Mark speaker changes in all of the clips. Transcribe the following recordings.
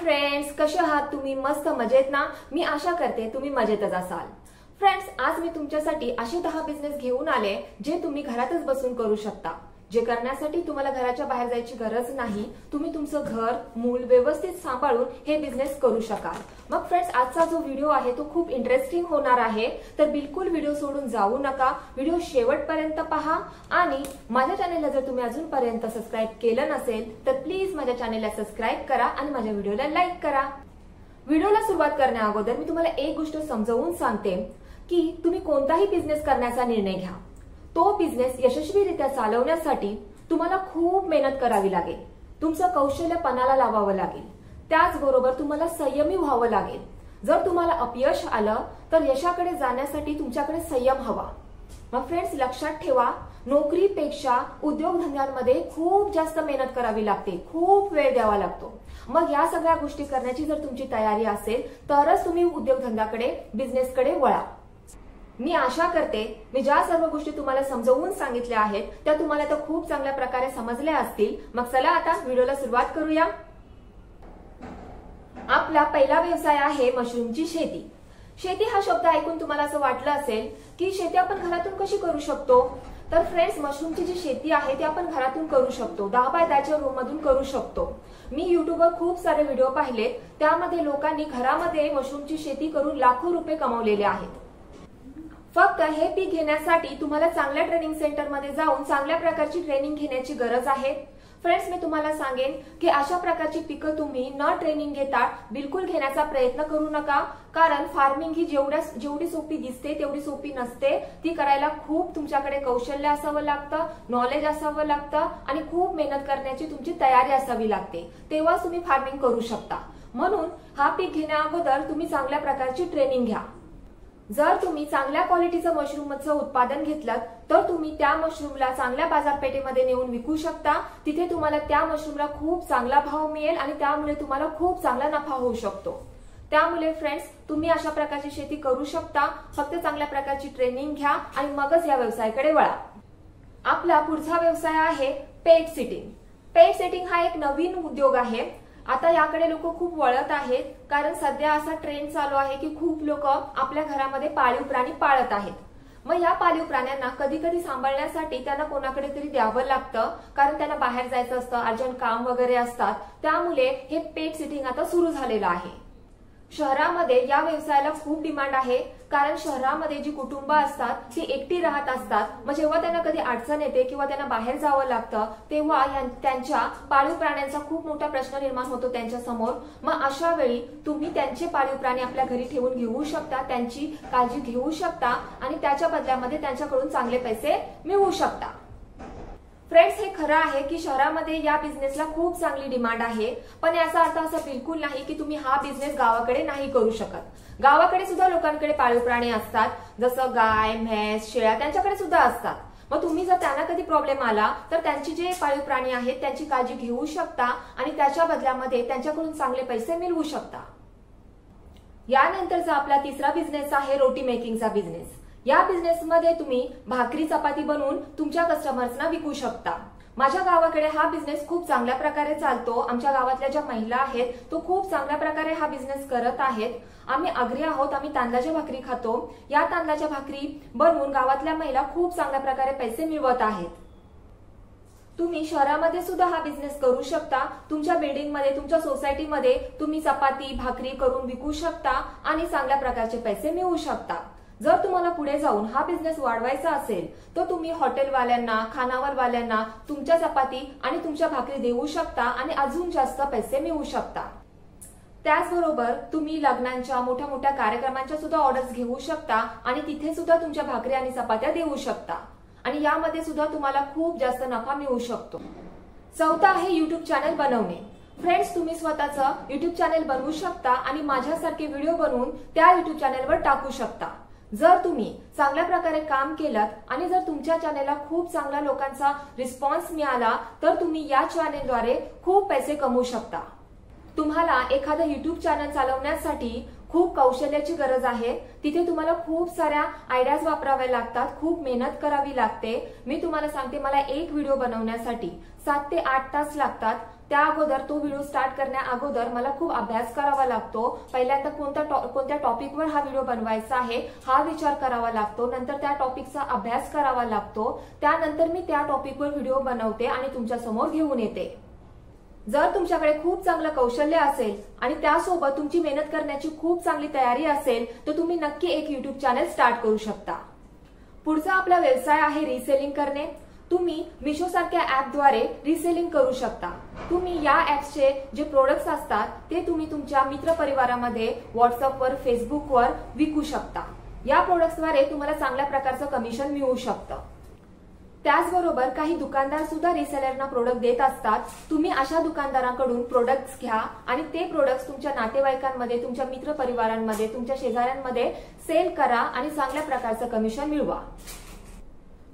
Speaker 1: Friends, कसे आहात तुम्ही? मस्त मजेत ना? मी आशा करते तुम्ही मजेतच असाल। फ्रेंड्स, आज मी तुमच्यासाठी असे 10 बिझनेस घेऊन आले जे तुम्ही घरातच बसून करू शकता। जे करण्यासाठी तुम्हाला घराच्या बाहेर जायची गरज नाही। तुम्ही तुमचं घर मूल व्यवस्थित सांभाळून हे बिझनेस करू शकाल। मग फ्रेंड्स, आजचा जो व्हिडिओ आहे तो खूप इंटरेस्टिंग होणार आहे, तर बिलकुल व्हिडिओ सोडून जाऊ नका। व्हिडिओ शेवटपर्यंत पहा आणि माझ्या चॅनलला जर तुम्ही अजूनपर्यंत सबस्क्राइब केलं नसेल तर प्लीज माझ्या चॅनलला सबस्क्राइब करा आणि माझ्या व्हिडिओला लाईक करा। व्हिडिओला सुरुवात करण्याअगोदर मी तुम्हाला एक गोष्ट समजावून सांगते की तुम्ही कोणताही बिझनेस करण्याचा निर्णय घ्या, तो बिझनेस यशस्वीरित्या चालवण्यासाठी तुम्हाला खूप मेहनत करावी लागेल। तुमचं कौशल्य पणाला लावावं लागेल, त्याचबरोबर तुम्हाला संयमी व्हावं लागेल। जर तुम्हाला अपयश आलं तर यशाकडे जाण्यासाठी तुमच्याकडे संयम हवा। मग फ्रेंड्स, लक्षात ठेवा, नोकरीपेक्षा उद्योगधंद्यांमध्ये खूप जास्त मेहनत करावी लागते, खूप वेळ द्यावा लागतो। मग या सगळ्या गोष्टी करण्याची जर तुमची तयारी असेल तरच तुम्ही उद्योगधंद्याकडे बिझनेसकडे वळा। मी आशा करते मी ज्या सर्व गोष्टी तुम्हाला समजावून सांगितल्या आहेत त्या तुम्हाला तर खूप चांगल्या प्रकारे समजल्या असतील। मग चला आता व्हिडिओला सुरुवात करूया। आपला पहिला व्यवसाय आहे मशरूमची शेती। शेती हा शब्द ऐकून तुम्हाला असं वाटलं असेल की शेती आपण घरातून कशी करू शकतो? तर फ्रेंड्स, मशरूमची जी शेती आहे ती आपण घरातून करू शकतो, 10 बाय 10च्या रूम मधून करू शकतो। मी युट्यूबवर खूप सारे व्हिडिओ पाहिले, त्यामध्ये लोकांनी घरामध्ये मशरूमची शेती करून लाखो रुपये कमावलेले आहेत। फक्त हे पीक घेण्यासाठी तुम्हाला चांगल्या ट्रेनिंग सेंटर मध्ये जाऊन चांगल्या प्रकारची ट्रेनिंग घेण्याची गरज आहे। फ्रेंड्स, मी तुम्हाला सांगेन की अशा प्रकारची पिकं तुम्ही न ट्रेनिंग घेता बिलकुल घेण्याचा प्रयत्न करू नका, कारण फार्मिंग ही जेवढी सोपी दिसते तेवढी सोपी नसते। ती करायला खूप तुमच्याकडे कौशल्य असावं लागतं, नॉलेज असावं लागतं आणि खूप मेहनत करण्याची तुमची तयारी असावी लागते, तेव्हाच तुम्ही फार्मिंग करू शकता। म्हणून हा पीक घेण्या अगोदर तुम्ही चांगल्या प्रकारची ट्रेनिंग घ्या। जर तुम्ही चांगल्या क्वालिटीचं मशरूमचं उत्पादन घेतलं तर तुम्ही त्या मशरूमला चांगल्या बाजारपेठेमध्ये नेऊन विकू शकता। तिथे तुम्हाला त्या मशरूमला खूप चांगला भाव मिळेल आणि त्यामुळे तुम्हाला खूप चांगला नफा होऊ शकतो। त्यामुळे फ्रेंड्स, तुम्ही अशा प्रकारची शेती करू शकता, फक्त चांगल्या प्रकारची ट्रेनिंग घ्या आणि मगच या व्यवसायाकडे वळा। आपला पुढचा व्यवसाय आहे पेट सिटिंग। पेट सिटिंग हा एक नवीन उद्योग आहे। आता याकडे लोक खूप वळत आहेत, कारण सध्या असा ट्रेंड चालू आहे की खूप लोक आपल्या घरामध्ये पाळीव प्राणी पाळत आहेत। मग या पाळीव प्राण्यांना कधी कधी सांभाळण्यासाठी त्यांना कोणाकडे तरी द्यावं लागतं, कारण त्यांना बाहेर जायचं असतं, अर्जंट काम वगैरे असतात। त्यामुळे हे पेट सिटिंग आता सुरू झालेलं आहे। शहरामध्ये या व्यवसायाला खूप डिमांड आहे, कारण शहरामध्ये जी कुटुंब असतात ती एकटी राहत असतात। मग जेव्हा त्यांना कधी अडचण येते किंवा त्यांना बाहेर जावं लागतं तेव्हा त्यांच्या पाळीव प्राण्यांचा खूप मोठा प्रश्न निर्माण होतो त्यांच्या समोर। मग अशा वेळी तुम्ही त्यांचे पाळीव प्राणी आपल्या घरी ठेवून घेऊ शकता, त्यांची काळजी घेऊ शकता आणि त्याच्या बदल्यामध्ये त्यांच्याकडून चांगले पैसे मिळवू शकता। फ्रेंड्स, हे खरं आहे की शहरामध्ये या बिझनेसला खूप चांगली डिमांड आहे, पण याचा अर्थ असा बिलकुल नाही की तुम्ही हा बिझनेस गावाकडे नाही करू शकत। गावाकडे सुद्धा लोकांकडे पाळीव प्राणी असतात, जसं गाय, म्हैस, शेळ्या त्यांच्याकडे सुद्धा असतात। मग तुम्ही जर त्यांना कधी प्रॉब्लेम आला तर त्यांची जे पाळीव प्राणी आहेत त्यांची काळजी घेऊ शकता आणि त्याच्या बदल्यामध्ये त्यांच्याकडून चांगले पैसे मिळवू शकता। यानंतरचा आपला तिसरा बिझनेस आहे रोटी मेकिंगचा बिझनेस। या बिझनेसमध्ये तुम्ही भाकरी चपाती बनवून तुमच्या कस्टमर्सना विकू शकता। माझ्या गावाकडे हा बिझनेस खूप चांगल्या प्रकारे चालतो। आमच्या गावातल्या ज्या महिला आहेत तो खूप चांगल्या प्रकारे हा बिझनेस करत आहेत। आम्ही आग्री आहोत, आम्ही तांदळाच्या भाकरी खातो। या तांदळाच्या भाकरी बनवून गावातल्या महिला खूप चांगल्या प्रकारे पैसे मिळवत आहेत। तुम्ही शहरामध्ये सुद्धा हा बिझनेस करू शकता। तुमच्या बिल्डिंगमध्ये, तुमच्या सोसायटीमध्ये तुम्ही चपाती भाकरी करून विकू शकता आणि चांगल्या प्रकारचे पैसे मिळवू शकता। जर तुम्हाला पुढे जाऊन हा बिझनेस वाढवायचा असेल तर तुम्ही हॉटेलवाल्यांना, खानावळवाल्यांना तुमच्या चपाती आणि तुमच्या भाकरी देऊ शकता आणि अजून जास्त पैसे मिळवू शकता। त्याचबरोबर तुम्ही लग्नांच्या, मोठ्या मोठ्या कार्यक्रमांच्या सुद्धा ऑर्डर्स घेऊ शकता आणि तिथे सुद्धा तुमच्या भाकरी आणि चपात्या देऊ शकता आणि यामध्ये सुद्धा तुम्हाला खूप जास्त नफा मिळू शकतो। चौथा आहे युट्यूब चॅनल बनवणे। फ्रेंड्स, तुम्ही स्वतःचं युट्यूब चॅनल बनवू शकता आणि माझ्यासारखे व्हिडिओ बनवून त्या युट्यूब चॅनलवर टाकू शकता। जर तुम्ही चांगल्या प्रकारे काम केलं आणि जर तुमच्या चॅनलला खूप चांगला लोकांचा रिस्पॉन्स मिळाला तर तुम्ही या चॅनलद्वारे खूप पैसे कमवू शकता। तुम्हाला एखादं युट्यूब चॅनल चालवण्यासाठी खूप कौशल्याची गरज आहे। तिथे तुम्हाला खूप साऱ्या आयडियाज वापराव्या लागतात, खूप मेहनत करावी लागते। मी तुम्हाला सांगते, मला एक व्हिडिओ बनवण्यासाठी 7 ते 8 तास लागतात। त्या अगोदर तो व्हिडिओ स्टार्ट करण्या अगोदर मला खूप अभ्यास करावा लागतो। पहिल्यांदा कोणत्या टॉपिकवर हा व्हिडिओ बनवायचा आहे हा विचार करावा लागतो, नंतर त्या टॉपिकचा अभ्यास करावा लागतो, त्यानंतर मी त्या टॉपिकवर व्हिडिओ बनवते आणि तुमच्या समोर घेऊन येते। जर तुमच्याकडे खूप चांगलं कौशल्य असेल आणि त्यासोबत तुमची मेहनत करण्याची खूप चांगली तयारी असेल तर तुम्ही नक्की एक YouTube चॅनल स्टार्ट करू शकता। पुढचा आपला व्यवसाय आहे रिसेलिंग करणे। तुम्ही मिशो सारख्या ऍपद्वारे रिसेलिंग करू शकता। तुम्ही या ऍप्सचे जे प्रोडक्ट्स असतात ते तुम्ही तुमच्या मित्रपरिवारामध्ये व्हॉट्सअपवर, फेसबुकवर विकू शकता। या प्रोडक्ट्सद्वारे तुम्हाला चांगल्या प्रकारचं कमिशन मिळू शकतं। त्याचबरोबर काही दुकानदार सुद्धा रिसेलरना प्रोडक्ट देत असतात। तुम्ही अशा दुकानदारांकडून प्रोडक्ट्स घ्या आणि ते प्रोडक्ट्स तुमच्या नातेवाईकांमध्ये, तुमच्या मित्रपरिवारांमध्ये, तुमच्या शेजाऱ्यांमध्ये सेल करा आणि चांगल्या प्रकारचं कमिशन मिळवा।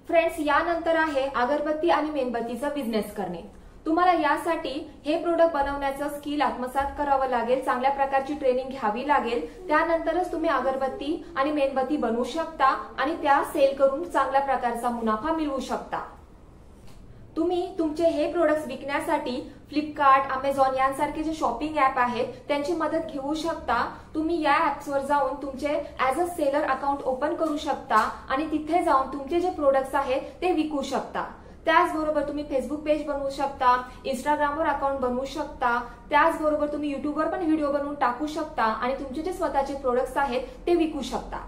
Speaker 1: फ्रेंड्स, यानंतर आहे अगरबत्ती आणि मेणबत्तीचा बिझनेस करणे। तुम्हाला यासाठी हे प्रोडक्ट बनवण्याचं स्किल आत्मसात करावं लागेल, चांगल्या प्रकारची ट्रेनिंग घ्यावी लागेल, त्यानंतरच तुम्ही अगरबत्ती आणि मेणबत्ती बनवू शकता आणि त्या सेल करून चांगल्या प्रकारचा मुनाफा मिळवू शकता। तुम्ही तुमचे हे प्रोडक्ट्स विकण्यासाठी फ्लिपकार्ट, अमेझॉन यांसारखे जे शॉपिंग ऍप आहेत त्यांची मदत घेऊ शकता। तुम्ही या ऍप्सवर जाऊन तुमचे as a seller account open करू शकता आणि तिथे जाऊन तुमचे जे प्रोडक्ट्स आहेत ते विकू शकता। त्याचबरोबर तुम्ही फेसबुक पेज बनवू शकता, इंस्टाग्रामवर अकाउंट बनवू शकता, त्याचबरोबर तुम्ही युट्यूबवर पण व्हिडिओ बनवून टाकू शकता आणि तुमचे जे स्वतःचे प्रोडक्ट्स आहेत ते विकू शकता।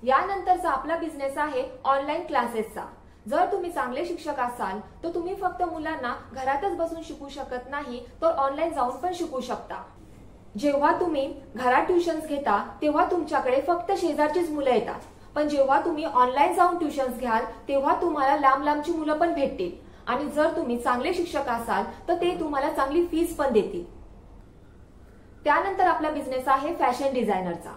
Speaker 1: यानंतरचा आपला बिझनेस आहे ऑनलाईन क्लासेसचा। जर तुम्ही चांगले शिक्षक असाल तर तुम्ही फक्त मुलांना घरातच बसून शिकू शकत नाही, तर ऑनलाईन जाऊन पण शिकू शकता। जेव्हा तुम्ही घरात ट्युशन्स घेता तेव्हा तुमच्याकडे फक्त शेजारचीच मुलं येतात, पण जेव्हा तुम्ही ऑनलाईन जाऊन ट्युशन्स घ्याल तेव्हा तुम्हाला लांब लांबची मुलं पण भेटतील आणि जर तुम्ही चांगले शिक्षक असाल तर ते तुम्हाला चांगली फीस पण देतील। त्यानंतर आपला बिझनेस आहे फॅशन डिझायनरचा।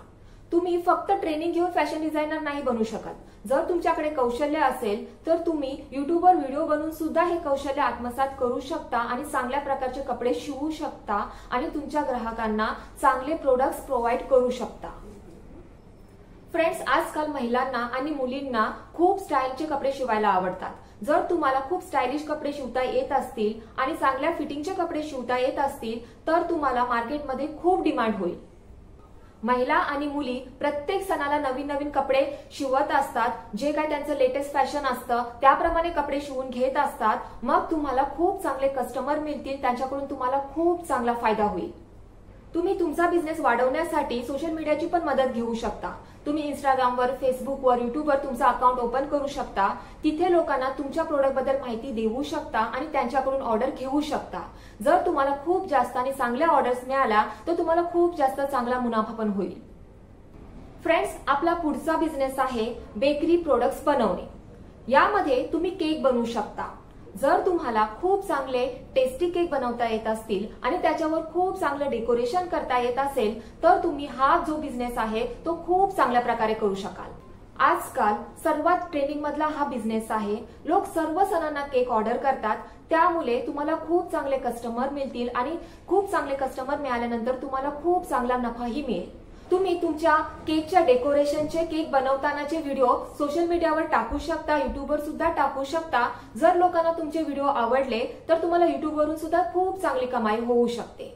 Speaker 1: तुम्ही फक्त ट्रेनिंग घेऊन फॅशन डिझायनर नाही बनू शकत। जर तुमच्याकडे कौशल्य असेल तर तुम्ही युट्यूबवर व्हिडिओ बनवून सुद्धा हे कौशल्य आत्मसात करू शकता आणि चांगल्या प्रकारचे कपडे शिवू शकता आणि तुमच्या ग्राहकांना चांगले प्रोडक्ट्स प्रोव्हाइड करू शकता। फ्रेंड्स, आजकाल महिलांना आणि मुलींना खूप स्टाईलचे कपडे शिवायला आवडतात। जर तुम्हाला खूप स्टायलिश कपडे शिवता येत असतील आणि चांगल्या फिटिंगचे कपडे शिवता येत असतील तर तुम्हाला मार्केटमध्ये खूप डिमांड होईल। महिला आणि मुली प्रत्येक सणाला नवीन नवीन कपडे शिवत असतात, जे काय त्यांचं लेटेस्ट फॅशन असतं त्याप्रमाणे कपडे शिवून घेत असतात। मग तुम्हाला खूप चांगले कस्टमर मिळतील, त्यांच्याकडून तुम्हाला खूप चांगला फायदा होईल। तुम्ही तुमचा बिझनेस वाढवण्यासाठी सोशल मीडियाची पण मदत घेऊ शकता। तुम्ही इंस्टाग्रामवर, फेसबुकवर, युट्यूबवर तुमचा अकाउंट ओपन करू शकता। तिथे लोकांना तुमच्या प्रोडक्टबद्दल माहिती देऊ शकता आणि त्यांच्याकडून ऑर्डर घेऊ शकता। जर तुम्हाला खूप जास्त आणि चांगल्या ऑर्डर्स मिळाल्या तर तुम्हाला खूप जास्त चांगला मुनाफा पण होईल। फ्रेंड्स, आपला पुढचा बिझनेस आहे बेकरी प्रोडक्ट्स बनवणे। यामध्ये तुम्ही केक बनवू शकता। जर तुम्हाला खूप चांगले टेस्टी केक बनवता येत असतील आणि त्याच्यावर खूप चांगलं डेकोरेशन करता येत असेल तर तुम्ही हा जो बिझनेस आहे तो खूप चांगल्या प्रकारे करू शकाल। आजकाल सर्वात ट्रेंडिंग मधला हा बिझनेस आहे। लोक सर्व सणांना केक ऑर्डर करतात, त्यामुळे तुम्हाला खूप चांगले कस्टमर मिळतील आणि खूप चांगले कस्टमर मिळाल्यानंतर तुम्हाला खूप चांगला नफाही मिळेल। तुम्ही तुमच्या केकच्या डेकोरेशनचे, केक बनवतानाचे व्हिडिओ सोशल मीडियावर टाकू शकता, युट्यूबवर सुद्धा टाकू शकता। जर लोकांना तुमचे व्हिडिओ आवडले तर तुम्हाला युट्यूबवरून सुद्धा खूप चांगली कमाई होऊ शकते।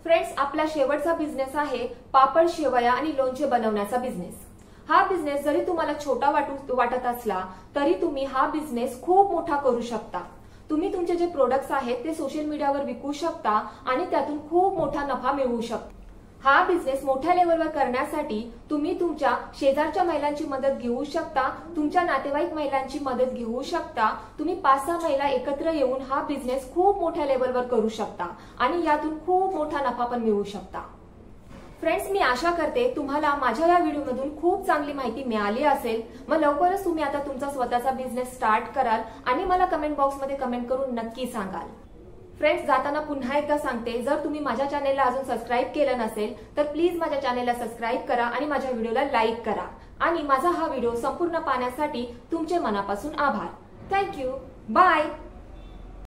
Speaker 1: फ्रेंड्स, आपला शेवटचा बिझनेस आहे पापड, शेवया आणि लोणचे बनवण्याचा बिझनेस। हा बिझनेस जरी तुम्हाला छोटा वाटत असला तरी तुम्ही हा बिझनेस खूप मोठा करू शकता। तुम्ही तुमचे जे प्रोडक्ट्स आहेत ते सोशल मीडियावर विकू शकता आणि त्यातून खूप मोठा नफा मिळवू शकता। हा बिझनेस मोठ्या लेवलवर करण्यासाठी तुम्ही तुमच्या शेजारच्या महिलांची मदत घेऊ शकता, तुमच्या नातेवाईक महिलांची मदत घेऊ शकता। तुम्ही 5-6 महिला एकत्र येऊन हा बिझनेस खूप मोठ्या लेवलवर करू शकता आणि यातून खूप मोठा नफा पण मिळवू शकता। फ्रेंड्स, मी आशा करते तुम्हाला माझ्या या व्हिडिओमधून खूप चांगली माहिती मिळाली असेल। मग लवकरच तुम्ही आता तुमचा स्वतःचा बिझनेस स्टार्ट कराल आणि मला कमेंट बॉक्समध्ये कमेंट करून नक्की सांगाल। फ्रेंड्स, जाताना पुन्हा एकदा सांगते, जर तुम्ही माझ्या चॅनेलला अजून सबस्क्राईब केलं नसेल तर प्लीज माझ्या चॅनेलला सबस्क्राईब करा आणि माझ्या व्हिडिओला लाईक करा आणि माझा हा व्हिडिओ संपूर्ण पाहण्यासाठी तुमचे मनापासून आभार। Thank you, bye.